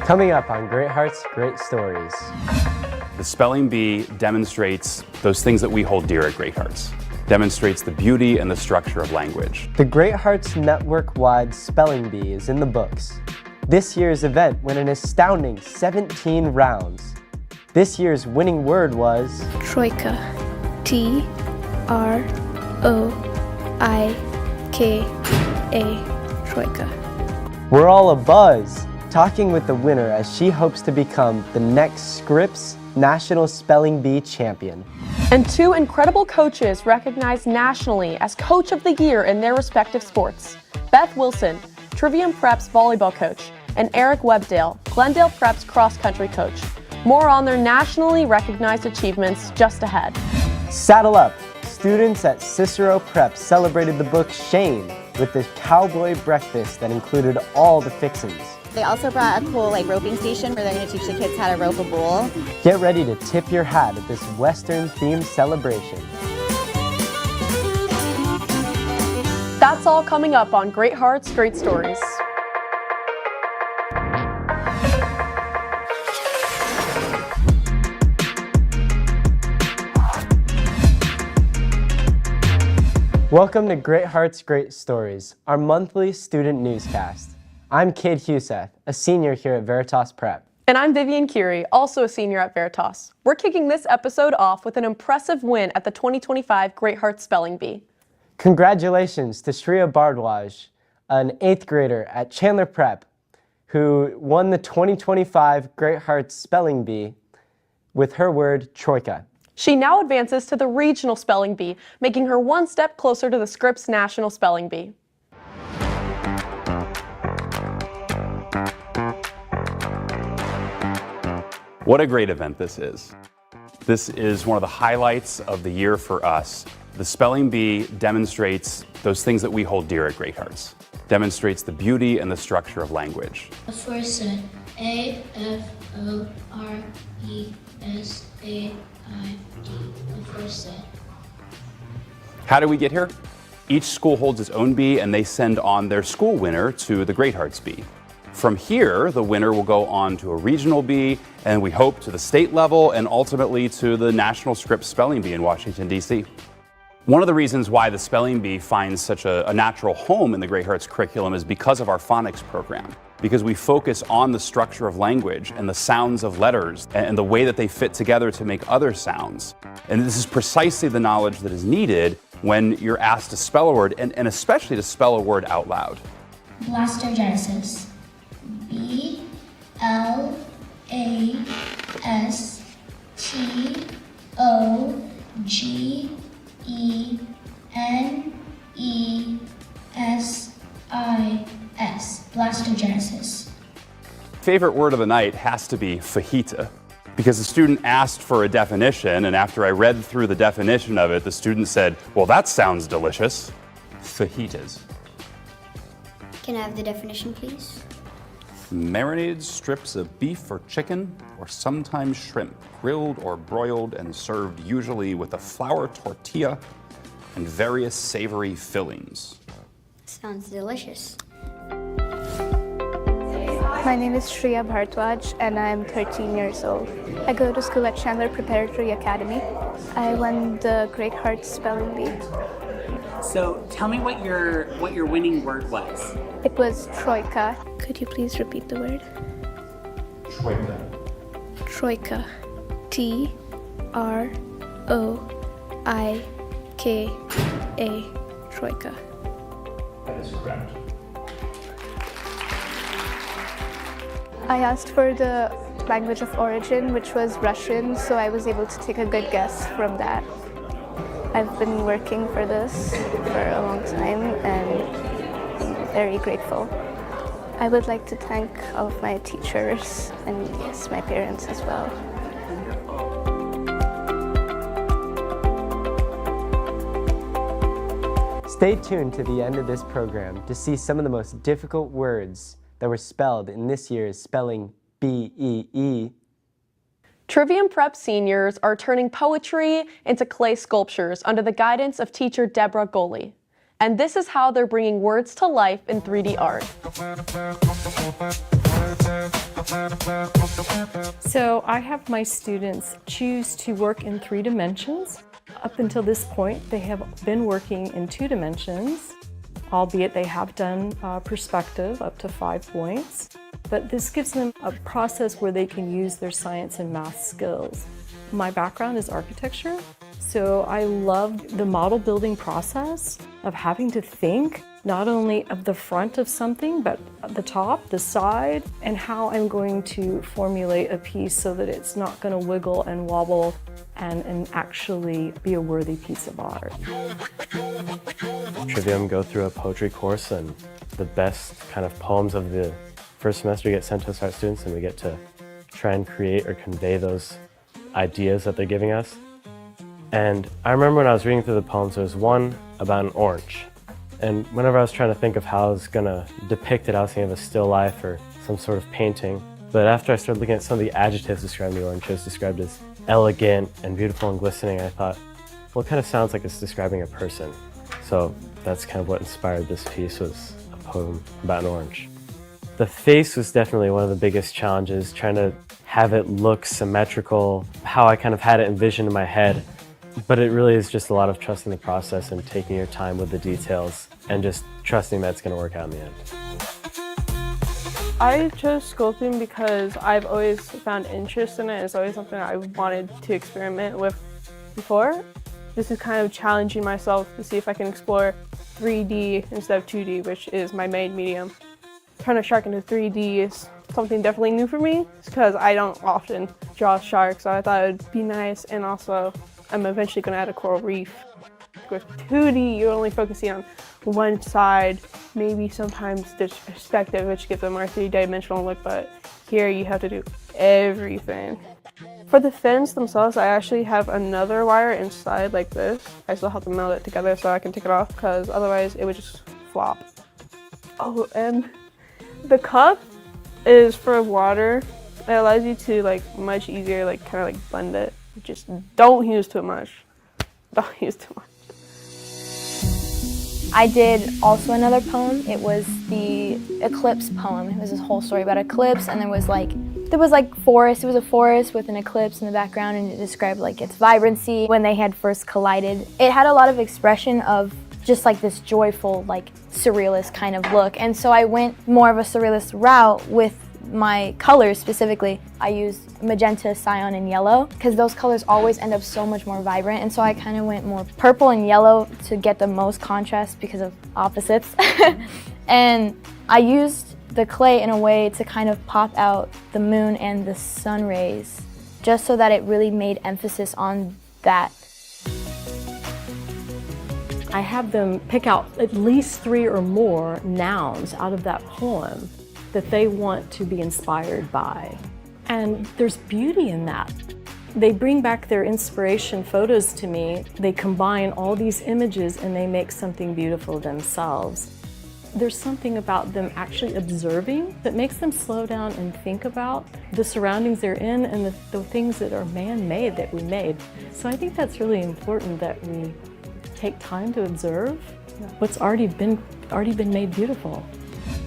Coming up on Great Hearts, Great Stories. The Spelling Bee demonstrates those things that we hold dear at Great Hearts. Demonstrates the beauty and the structure of language. The Great Hearts Network-wide Spelling Bee is in the books. This year's event went an astounding 17 rounds. This year's winning word was Troika. T-R-O-I-K-A. Troika. We're all abuzz, talking with the winner as she hopes to become the next Scripps National Spelling Bee champion. And two incredible coaches recognized nationally as Coach of the Year in their respective sports. Beth Wilson, Trivium Prep's volleyball coach, and Eric Webdale, Glendale Prep's cross-country coach. More on their nationally recognized achievements just ahead. Saddle up! Students at Cicero Prep celebrated the book Shane with the cowboy breakfast that included all the fixings. They also brought a cool roping station where they're going to teach the kids how to rope a bull. Get ready to tip your hat at this Western-themed celebration. That's all coming up on Great Hearts, Great Stories. Welcome to Great Hearts, Great Stories, our monthly student newscast. I'm Cade Huseth, a senior here at Veritas Prep. And I'm Vivian Curie, also a senior at Veritas. We're kicking this episode off with an impressive win at the 2025 Great Hearts Spelling Bee. Congratulations to Shreya Bardwaj, an 8th grader at Chandler Prep, who won the 2025 Great Hearts Spelling Bee with her word, Troika. She now advances to the Regional Spelling Bee, making her one step closer to the Scripps National Spelling Bee. What a great event this is. This is one of the highlights of the year for us. The Spelling Bee demonstrates those things that we hold dear at Great Hearts. Demonstrates the beauty and the structure of language. The first set, A-F-O-R-E-S-A-I-D, the first set. How do we get here? Each school holds its own bee and they send on their school winner to the Great Hearts Bee. From here, the winner will go on to a regional bee, and we hope to the state level and ultimately to the National Scripps Spelling Bee in Washington, D.C. One of the reasons why the Spelling Bee finds such a natural home in the Great Hearts curriculum is because of our phonics program, because we focus on the structure of language and the sounds of letters and the way that they fit together to make other sounds. And this is precisely the knowledge that is needed when you're asked to spell a word, and especially to spell a word out loud. Blastogenesis. B-L-A-S-T-O-G-E-N-E-S-I-S. Blastogenesis. Favorite word of the night has to be fajita, because the student asked for a definition, and after I read through the definition of it, the student said, well, that sounds delicious. Fajitas. Can I have the definition, please? Marinated strips of beef or chicken, or sometimes shrimp, grilled or broiled and served usually with a flour tortilla and various savory fillings. Sounds delicious. My name is Shreya Bardwaj and I'm 13 years old. I go to school at Chandler Preparatory Academy. I won the Great Hearts Spelling Bee. So tell me what your winning word was. It was Troika. Could you please repeat the word? Troika. Troika. T-R-O-I-K-A. Troika. That is correct. I asked for the language of origin, which was Russian, so I was able to take a good guess from that. I've been working for this for a long time and I'm very grateful. I would like to thank all of my teachers and yes, my parents as well. Stay tuned to the end of this program to see some of the most difficult words that were spelled in this year's Spelling Bee. Trivium Prep seniors are turning poetry into clay sculptures under the guidance of teacher Deborah Goley. And this is how they're bringing words to life in 3D art. So I have my students choose to work in 3 dimensions. Up until this point, they have been working in 2 dimensions, albeit they have done perspective up to 5 points. But this gives them a process where they can use their science and math skills. My background is architecture, so I loved the model building process of having to think not only of the front of something, but the top, the side, and how I'm going to formulate a piece so that it's not going to wiggle and wobble and actually be a worthy piece of art. Trivium go through a poetry course, and the best kind of poems of the first semester get sent to us, our students, and we get to try and create or convey those ideas that they're giving us. And I remember when I was reading through the poems, there was one about an orange. And whenever I was trying to think of how I was going to depict it, I was thinking of a still life or some sort of painting. But after I started looking at some of the adjectives describing the orange, it was described as elegant and beautiful and glistening. I thought, well, it kind of sounds like it's describing a person. So that's kind of what inspired this piece, was a poem about an orange. The face was definitely one of the biggest challenges, trying to have it look symmetrical, how I kind of had it envisioned in my head. But it really is just a lot of trusting the process and taking your time with the details and just trusting that it's going to work out in the end. I chose sculpting because I've always found interest in it. It's always something I wanted to experiment with before. This is kind of challenging myself to see if I can explore 3D instead of 2D, which is my main medium. Turn a shark into 3D is something definitely new for me because I don't often draw sharks, so I thought it would be nice. And also, I'm eventually going to add a coral reef. With 2D, you're only focusing on one side, maybe sometimes there's perspective, which gives a more 3-dimensional look, but here you have to do everything. For the fins themselves, I actually have another wire inside like this. I still have to meld it together so I can take it off, because otherwise it would just flop. Oh, and the cup is for water. It allows you to much easier kind of blend it. Just don't use too much. Don't use too much. I did also another poem. It was the eclipse poem. It was this whole story about eclipse, and there was forest. It was a forest with an eclipse in the background, and it described its vibrancy when they had first collided. It had a lot of expression of just this joyful, surrealist kind of look. And so I went more of a surrealist route with my colors specifically. I used magenta, cyan, and yellow because those colors always end up so much more vibrant, and so I kind of went more purple and yellow to get the most contrast because of opposites. And I used the clay in a way to kind of pop out the moon and the sun rays, just so that it really made emphasis on that. I have them pick out at least 3 or more nouns out of that poem that they want to be inspired by. And there's beauty in that. They bring back their inspiration photos to me. They combine all these images and they make something beautiful themselves. There's something about them actually observing that makes them slow down and think about the surroundings they're in and the things that are man-made that we made. So I think that's really important, that we take time to observe what's already been made beautiful.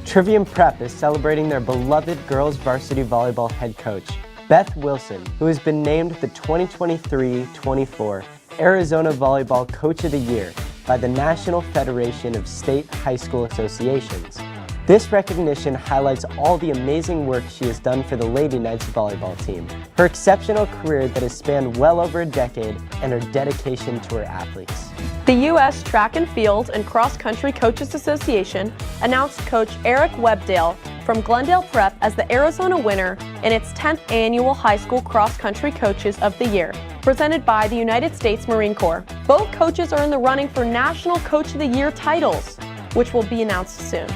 Trivium Prep is celebrating their beloved girls varsity volleyball head coach, Beth Wilson, who has been named the 2023-24 Arizona Volleyball Coach of the Year by the National Federation of State High School Associations. This recognition highlights all the amazing work she has done for the Lady Knights volleyball team, her exceptional career that has spanned well over a decade, and her dedication to her athletes. The U.S. Track and Field and Cross Country Coaches Association announced Coach Eric Webdale from Glendale Prep as the Arizona winner in its 10th annual High School Cross Country Coaches of the Year, presented by the United States Marine Corps. Both coaches are in the running for National Coach of the Year titles, which will be announced soon.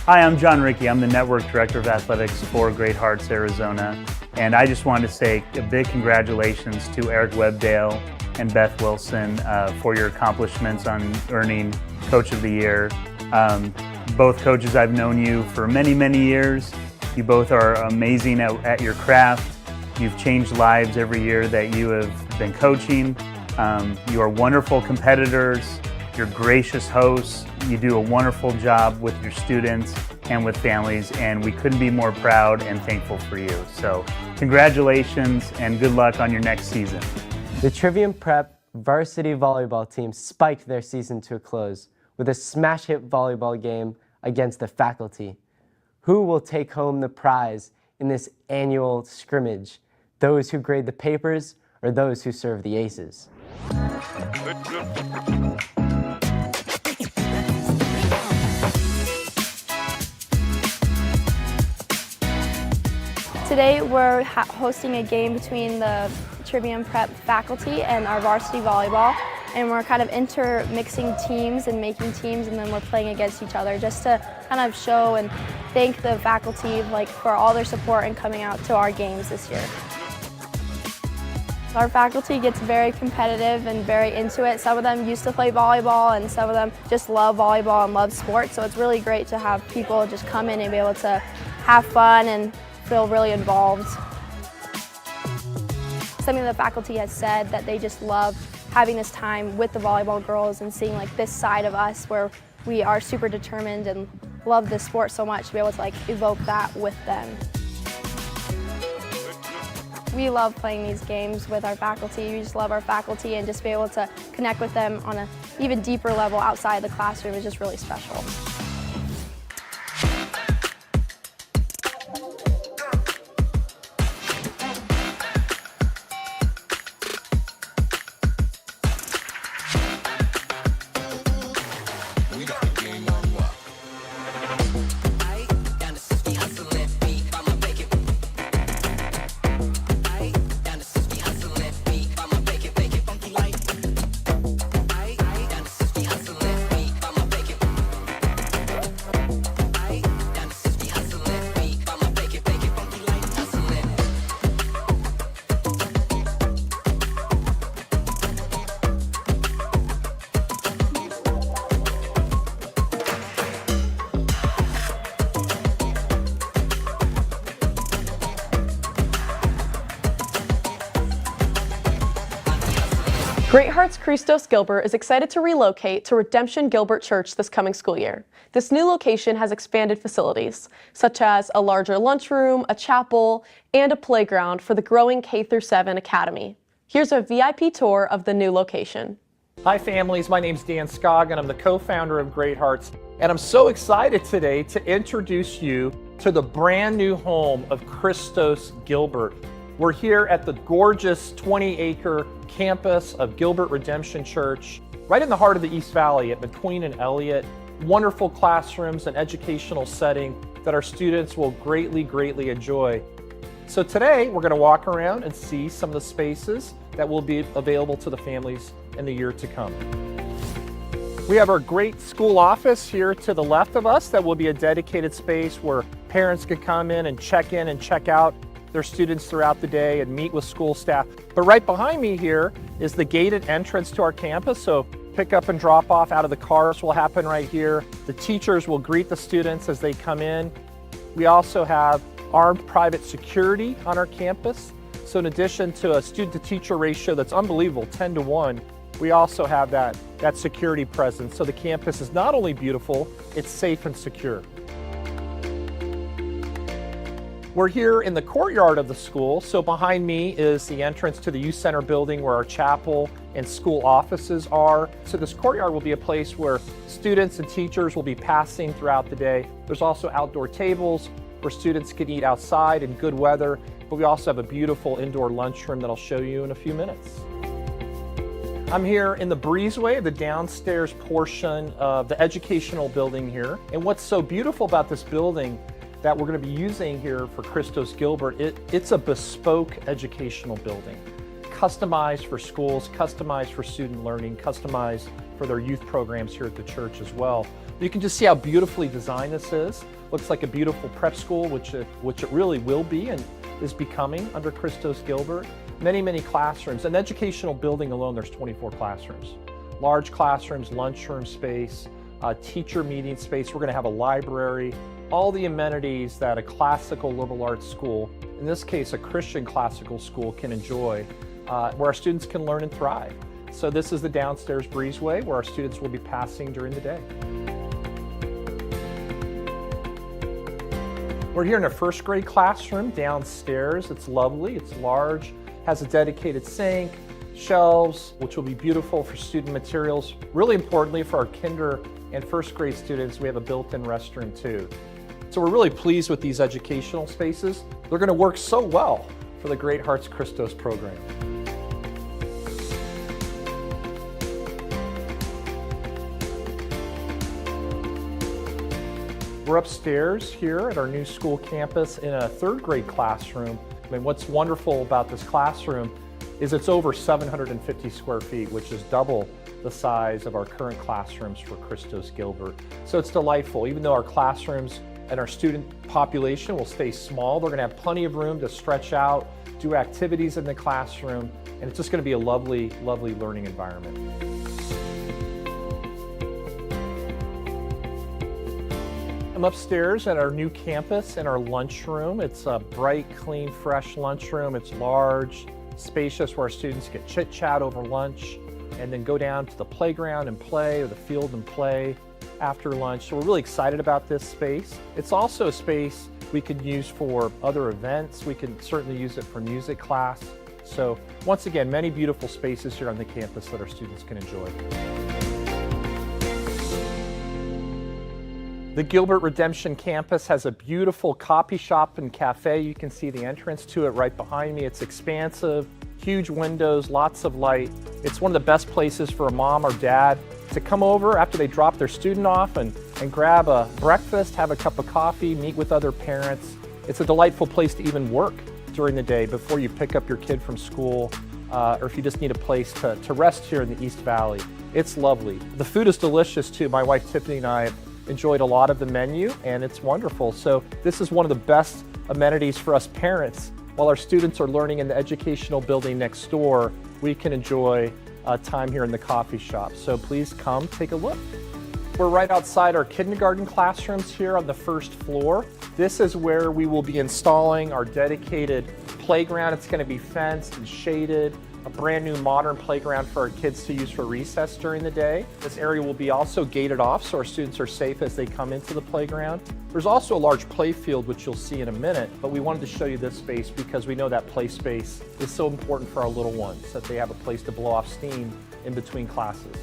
Hi, I'm John Rickey. I'm the Network Director of Athletics for Great Hearts, Arizona. And I just wanted to say a big congratulations to Eric Webdale and Beth Wilson for your accomplishments on earning Coach of the Year. Both coaches, I've known you for many, many years. You both are amazing at your craft. You've changed lives every year that you have been coaching. You are wonderful competitors, You're gracious hosts. You do a wonderful job with your students and with families, and we couldn't be more proud and thankful for you. So congratulations and good luck on your next season. The Trivium Prep varsity volleyball team spiked their season to a close with a smash hit volleyball game against the faculty. Who will take home the prize in this annual scrimmage? Those who grade the papers or those who serve the aces? Today we're hosting a game between the Trivium Prep faculty and our varsity volleyball, and we're kind of intermixing teams and making teams, and then we're playing against each other just to kind of show and thank the faculty for all their support and coming out to our games this year. Our faculty gets very competitive and very into it. Some of them used to play volleyball and some of them just love volleyball and love sports, so it's really great to have people just come in and be able to have fun and feel really involved. Something the faculty has said that they just love having this time with the volleyball girls and seeing this side of us where we are super determined and love this sport so much to be able to evoke that with them. We love playing these games with our faculty. We just love our faculty, and just be able to connect with them on an even deeper level outside the classroom is just really special. Great Hearts Christos Gilbert is excited to relocate to Redemption Gilbert Church this coming school year. This new location has expanded facilities, such as a larger lunchroom, a chapel, and a playground for the growing K-7 academy. Here's a VIP tour of the new location. Hi families, my name's Dan Skog and I'm the co-founder of Great Hearts, and I'm so excited today to introduce you to the brand new home of Christos Gilbert. We're here at the gorgeous 20-acre campus of Gilbert Redemption Church, right in the heart of the East Valley at McQueen and Elliott. Wonderful classrooms and educational setting that our students will greatly enjoy. So today we're going to walk around and see some of the spaces that will be available to the families in the year to come. We have our great school office here to the left of us that will be a dedicated space where parents can come in and check out their students throughout the day and meet with school staff. But right behind me here is the gated entrance to our campus, so pick up and drop off out of the cars will happen right here. The teachers will greet the students as they come in. We also have armed private security on our campus. So in addition to a student-to-teacher ratio that's unbelievable, 10-to-1, we also have that security presence. So the campus is not only beautiful, it's safe and secure. We're here in the courtyard of the school. So behind me is the entrance to the youth center building where our chapel and school offices are. So this courtyard will be a place where students and teachers will be passing throughout the day. There's also outdoor tables where students can eat outside in good weather, but we also have a beautiful indoor lunchroom that I'll show you in a few minutes. I'm here in the breezeway, the downstairs portion of the educational building here. And what's so beautiful about this building that we're going to be using here for Christos Gilbert, it's a bespoke educational building, customized for schools, customized for student learning, customized for their youth programs here at the church as well. You can just see how beautifully designed this is. Looks like a beautiful prep school, which it really will be and is becoming under Christos Gilbert. Many classrooms. An educational building alone, there's 24 classrooms. Large classrooms, lunchroom space, teacher meeting space. We're going to have a library, all the amenities that a classical liberal arts school, in this case a Christian classical school, can enjoy, where our students can learn and thrive. So this is the downstairs breezeway where our students will be passing during the day. We're here in a first grade classroom downstairs. It's lovely, it's large, has a dedicated sink, shelves, which will be beautiful for student materials. Really importantly for our kinder and first grade students, we have a built-in restroom too. So we're really pleased with these educational spaces. They're going to work so well for the Great Hearts Christos program. We're upstairs here at our new school campus in a third grade classroom. And what's wonderful about this classroom is it's over 750 square feet, which is double the size of our current classrooms for Christos Gilbert. So it's delightful. Even though our classrooms and our student population will stay small, they're going to have plenty of room to stretch out, do activities in the classroom, and it's just going to be a lovely, lovely learning environment. I'm upstairs at our new campus in our lunchroom. It's a bright, clean, fresh lunchroom. It's large, spacious, where our students get chit-chat over lunch and then go down to the playground and play, or the field and play after lunch. So we're really excited about this space. It's also a space we could use for other events. We can certainly use it for music class. So once again, many beautiful spaces here on the campus that our students can enjoy. The Gilbert Redemption campus has a beautiful coffee shop and cafe. You can see the entrance to it right behind me. It's expansive, huge windows, lots of light. It's one of the best places for a mom or dad to come over after they drop their student off and grab a breakfast, have a cup of coffee, meet with other parents. It's a delightful place to even work during the day before you pick up your kid from school, or if you just need a place to rest here in the East Valley. It's lovely. The food is delicious too. My wife Tiffany and I enjoyed a lot of the menu, and it's wonderful. So this is one of the best amenities for us parents. While our students are learning in the educational building next door, we can enjoy time here in the coffee shop. So please come take a look. We're right outside our kindergarten classrooms here on the first floor. This is where we will be installing our dedicated playground. It's going to be fenced and shaded. A brand new modern playground for our kids to use for recess during the day. This area will be also gated off so our students are safe as they come into the playground. There's also a large play field, which you'll see in a minute, but we wanted to show you this space because we know that play space is so important for our little ones, that they have a place to blow off steam in between classes.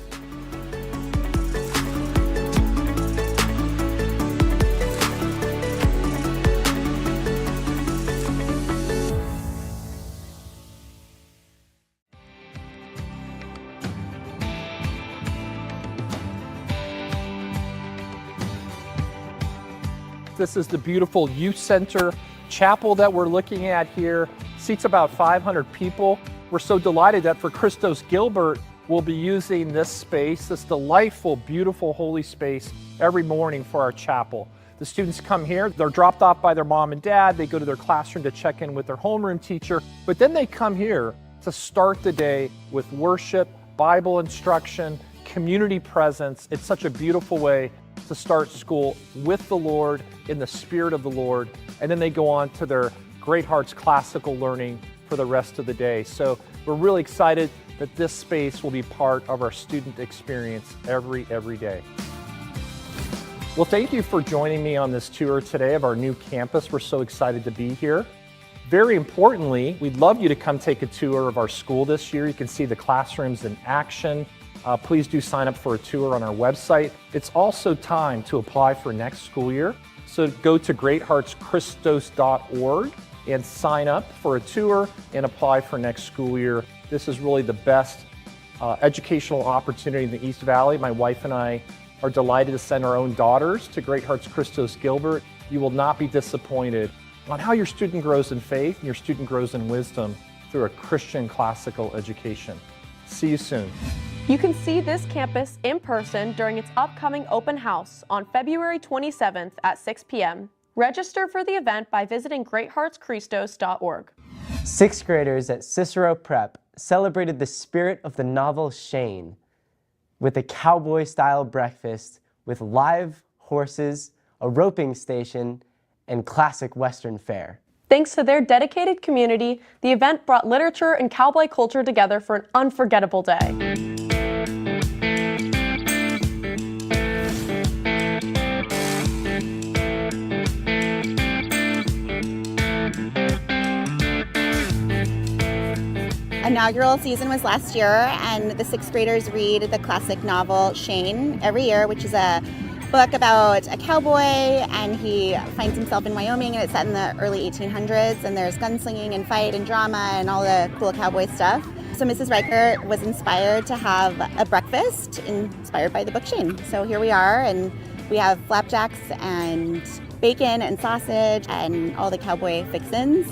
This is the beautiful youth center chapel that we're looking at here. Seats about 500 people. We're so delighted that for Christos Gilbert, we'll be using this space, this delightful, beautiful, holy space every morning for our chapel. The students come here, they're dropped off by their mom and dad, they go to their classroom to check in with their homeroom teacher, but then they come here to start the day with worship, Bible instruction, community presence. It's such a beautiful way to start school with the Lord, in the Spirit of the Lord, and then they go on to their Great Hearts classical learning for the rest of the day. So we're really excited that this space will be part of our student experience every day. Well, thank you for joining me on this tour today of our new campus. We're so excited to be here. Very importantly, we'd love you to come take a tour of our school this year. You can see the classrooms in action. Please do sign up for a tour on our website. It's also time to apply for next school year. So go to greatheartschristos.org and sign up for a tour and apply for next school year. This is really the best educational opportunity in the East Valley. My wife and I are delighted to send our own daughters to Great Hearts Christos Gilbert. You will not be disappointed on how your student grows in faith and your student grows in wisdom through a Christian classical education. See you soon. You can see this campus in person during its upcoming open house on February 27th at 6 p.m. Register for the event by visiting greatheartschristos.org. Sixth graders at Cicero Prep celebrated the spirit of the novel Shane with a cowboy-style breakfast with live horses, a roping station, and classic Western fare. Thanks to their dedicated community, the event brought literature and cowboy culture together for an unforgettable day. Inaugural season was last year, and the 6th graders read the classic novel Shane every year, which is a book about a cowboy, and he finds himself in Wyoming, and it's set in the early 1800s, and there's gunslinging and fight and drama and all the cool cowboy stuff. So Mrs. Riker was inspired to have a breakfast inspired by the book Shane. So here we are, and we have flapjacks and bacon and sausage and all the cowboy fixins.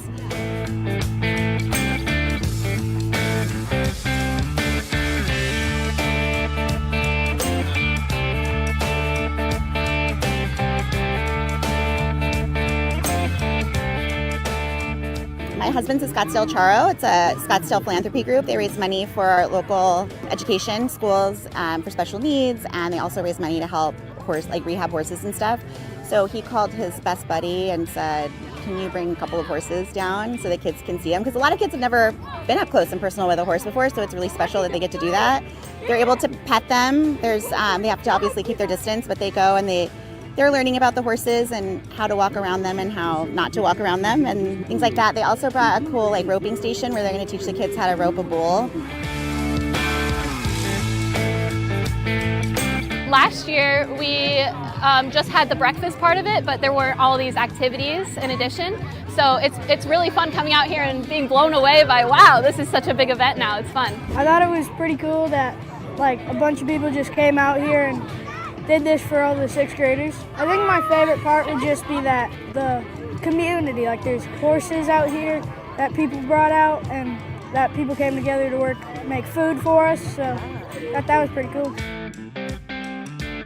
My husband's a Scottsdale Charo. It's a Scottsdale philanthropy group. They raise money for local education, schools for special needs, and they also raise money to help rehab horses and stuff. So he called his best buddy and said, can you bring a couple of horses down so the kids can see them? Because a lot of kids have never been up close and personal with a horse before, so it's really special that they get to do that. They're able to pet them. They have to obviously keep their distance, but they go and they're learning about the horses and how to walk around them and how not to walk around them and things like that. They also brought a cool roping station where they're going to teach the kids how to rope a bull. Last year we just had the breakfast part of it, but there were all these activities in addition. So it's really fun coming out here and being blown away by, wow, this is such a big event now. It's fun. I thought it was pretty cool that a bunch of people just came out here and did this for all the 6th graders. I think my favorite part would just be that the community, there's horses out here that people brought out and that people came together to make food for us, so I thought that was pretty cool.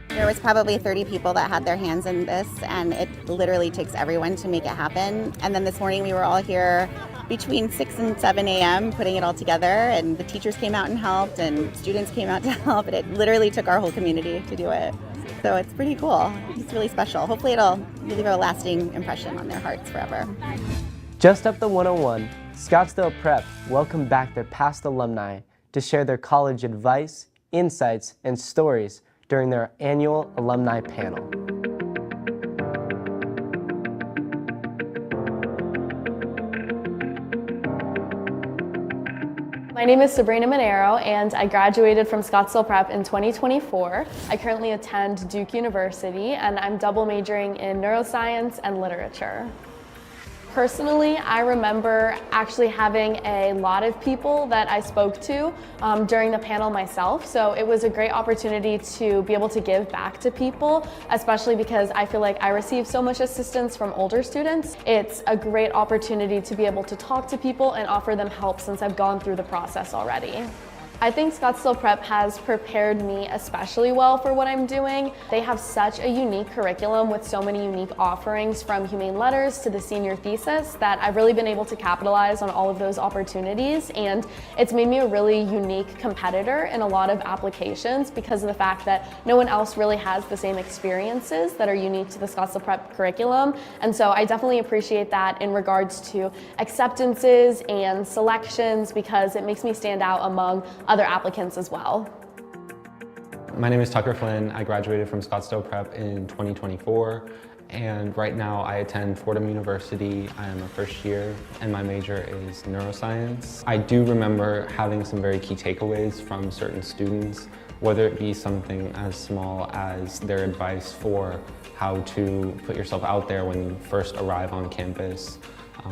There was probably 30 people that had their hands in this, and it literally takes everyone to make it happen. And then this morning we were all here between 6 and 7 a.m. putting it all together, and the teachers came out and helped, and students came out to help, and it literally took our whole community to do it. So it's pretty cool. It's really special. Hopefully it'll leave a lasting impression on their hearts forever. Just up the 101, Scottsdale Prep welcomed back their past alumni to share their college advice, insights, and stories during their annual alumni panel. My name is Sabrina Monero, and I graduated from Scottsdale Prep in 2024. I currently attend Duke University, and I'm double majoring in neuroscience and literature. Personally, I remember actually having a lot of people that I spoke to during the panel myself, so it was a great opportunity to be able to give back to people, especially because I feel like I receive so much assistance from older students. It's a great opportunity to be able to talk to people and offer them help since I've gone through the process already. I think Scottsdale Prep has prepared me especially well for what I'm doing. They have such a unique curriculum with so many unique offerings, from humane letters to the senior thesis, that I've really been able to capitalize on all of those opportunities, and it's made me a really unique competitor in a lot of applications because of the fact that no one else really has the same experiences that are unique to the Scottsdale Prep curriculum. And so I definitely appreciate that in regards to acceptances and selections, because it makes me stand out among other applicants as well. My name is Tucker Flynn. I graduated from Scottsdale Prep in 2024, and right now I attend Fordham University. I am a first year, and my major is neuroscience. I do remember having some very key takeaways from certain students, whether it be something as small as their advice for how to put yourself out there when you first arrive on campus,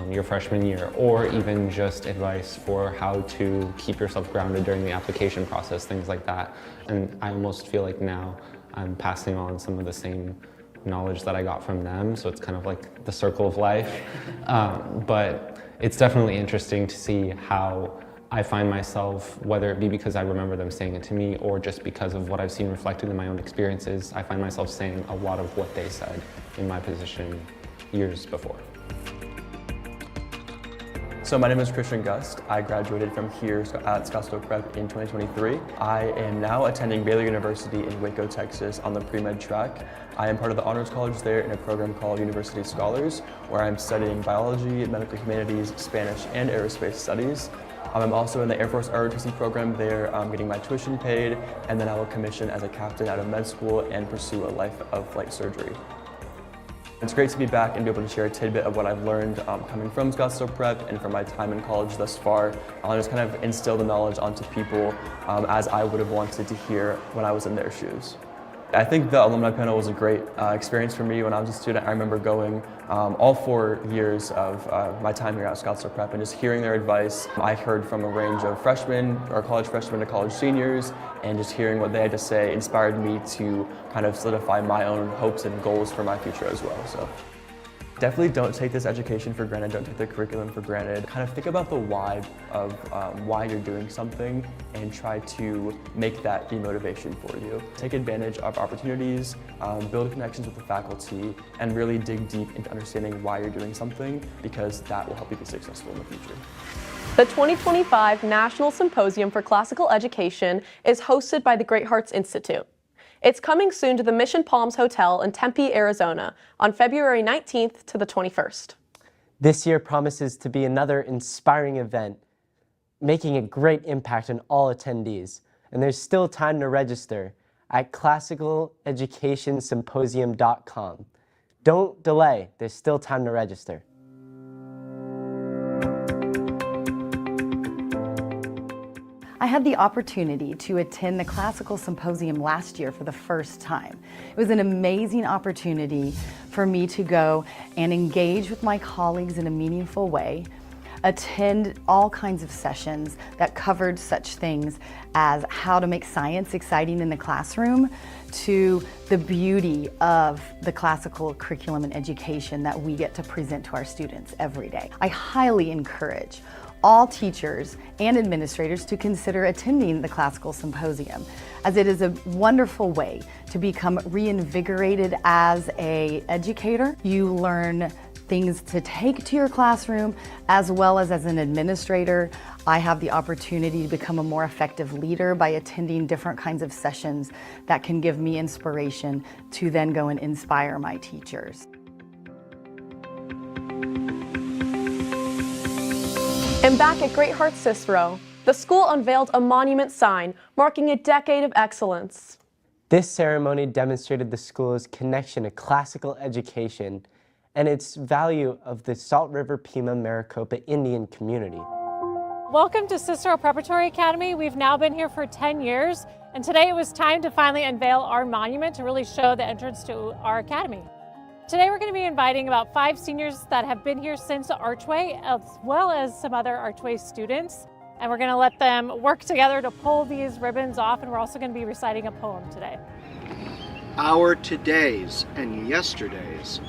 your freshman year, or even just advice for how to keep yourself grounded during the application process, things like that. And I almost feel like now I'm passing on some of the same knowledge that I got from them, so it's kind of like the circle of life. But it's definitely interesting to see how I find myself, whether it be because I remember them saying it to me or just because of what I've seen reflected in my own experiences, I find myself saying a lot of what they said in my position years before. So my name is Christian Gust. I graduated from here at Scottsdale Prep in 2023. I am now attending Baylor University in Waco, Texas on the pre-med track. I am part of the Honors College there in a program called University Scholars, where I'm studying biology, medical humanities, Spanish, and aerospace studies. I'm also in the Air Force ROTC program there, getting my tuition paid, and then I will commission as a captain out of med school and pursue a life of flight surgery. It's great to be back and be able to share a tidbit of what I've learned coming from Scottsdale Prep and from my time in college thus far. I'll just kind of instill the knowledge onto people as I would have wanted to hear when I was in their shoes. I think the alumni panel was a great experience for me when I was a student. I remember going all 4 years of my time here at Scottsdale Prep and just hearing their advice. I heard from a range of freshmen, or college freshmen to college seniors, and just hearing what they had to say inspired me to kind of solidify my own hopes and goals for my future as well. So definitely don't take this education for granted, don't take the curriculum for granted. Kind of think about the why of why you're doing something and try to make that the motivation for you. Take advantage of opportunities, build connections with the faculty, and really dig deep into understanding why you're doing something, because that will help you be successful in the future. The 2025 National Symposium for Classical Education is hosted by the Great Hearts Institute. It's coming soon to the Mission Palms Hotel in Tempe, Arizona on February 19th to the 21st. This year promises to be another inspiring event, making a great impact on all attendees. And there's still time to register at classicaleducationsymposium.com. Don't delay, there's still time to register. I had the opportunity to attend the Classical Symposium last year for the first time. It was an amazing opportunity for me to go and engage with my colleagues in a meaningful way, attend all kinds of sessions that covered such things as how to make science exciting in the classroom, to the beauty of the classical curriculum and education that we get to present to our students every day. I highly encourage all teachers and administrators to consider attending the Classical Symposium, as it is a wonderful way to become reinvigorated as an educator. You learn things to take to your classroom, as well as an administrator. I have the opportunity to become a more effective leader by attending different kinds of sessions that can give me inspiration to then go and inspire my teachers. And back at Great Hearts Cicero, the school unveiled a monument sign marking a decade of excellence. This ceremony demonstrated the school's connection to classical education and its value of the Salt River Pima Maricopa Indian community. Welcome to Cicero Preparatory Academy. We've now been here for 10 years, and today it was time to finally unveil our monument to really show the entrance to our academy. Today we're going to be inviting about 5 seniors that have been here since the Archway, as well as some other Archway students. And we're going to let them work together to pull these ribbons off, and we're also going to be reciting a poem today. Our todays and yesterdays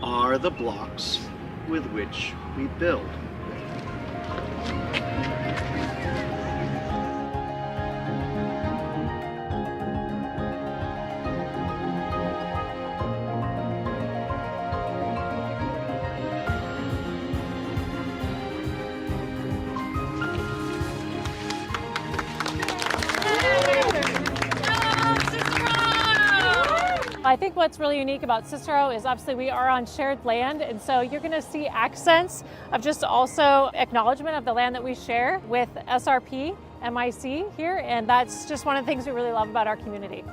are the blocks with which we build. I think what's really unique about Cicero is obviously we are on shared land, and so you're going to see accents of just also acknowledgement of the land that we share with SRP, MIC here, and that's just one of the things we really love about our community.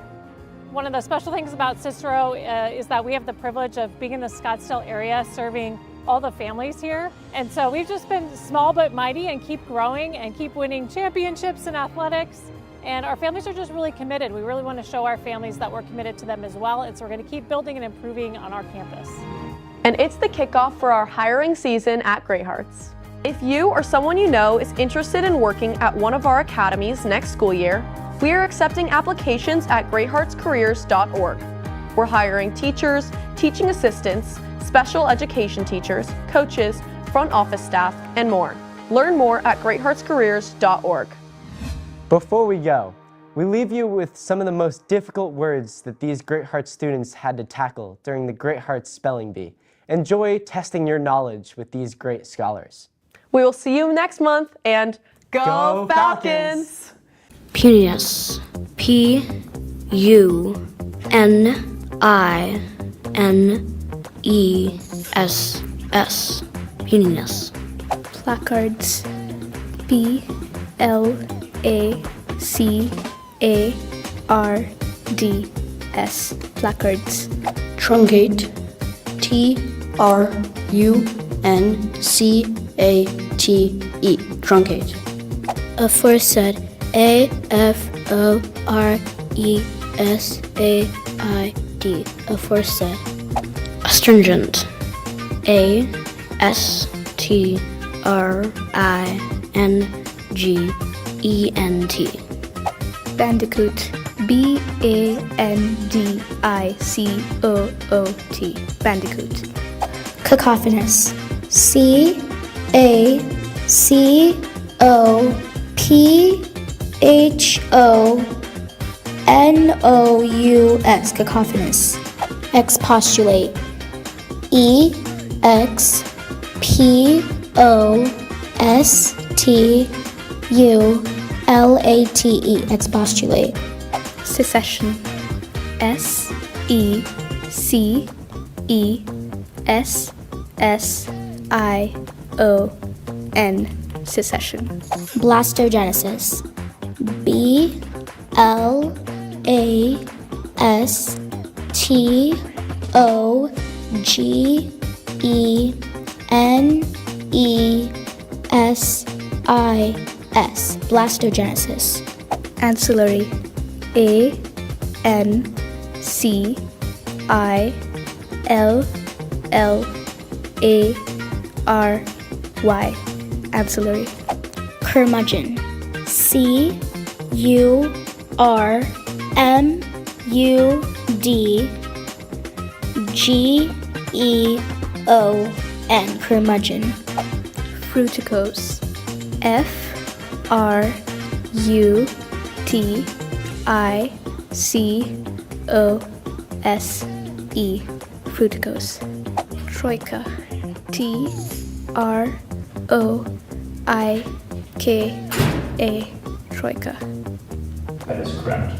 One of the special things about Cicero is that we have the privilege of being in the Scottsdale area serving all the families here, and so we've just been small but mighty and keep growing and keep winning championships in athletics. And our families are just really committed. We really want to show our families that we're committed to them as well. And so we're going to keep building and improving on our campus. And it's the kickoff for our hiring season at Great Hearts. If you or someone you know is interested in working at one of our academies next school year, we are accepting applications at greatheartscareers.org. We're hiring teachers, teaching assistants, special education teachers, coaches, front office staff, and more. Learn more at greatheartscareers.org. Before we go, we leave you with some of the most difficult words that these Great Hearts students had to tackle during the Great Hearts Spelling Bee. Enjoy testing your knowledge with these great scholars. We will see you next month, and go Falcons! Puniness. P-U-N-I-N-E-S-S. Puniness. Placards. P-L-A-C-A-R-D-S. Placards. Truncate. T-R-U-N-C-A-T-E. Truncate. Aforesaid. A-F-O-R-E-S-A-I-D. Aforesaid. Astringent. A-S-T-R-I-N-G-E-N-T. Bandicoot. B-A-N-D-I-C-O-O-T. Bandicoot. Cacophonous. C-A-C-O-P-H-O-N-O-U-S. Cacophonous. Expostulate. E-X-P-O-S-T-U-L-A-T-E. Expostulate. Secession. S-E-C-E-S-S-I-O-N. Secession. Blastogenesis. B-L-A-S-T-O-G-E-N-E-S-I-S. Blastogenesis. Ancillary. A-N-C-I-L-L-A-R-Y. Ancillary. Curmudgeon. C-U-R-M-U-D-G-E-O-N. Curmudgeon. Fructose. F-R-U-T-I-C-O-S-E. Fructose. Troika. T-R-O-I-K-A. Troika. That is correct.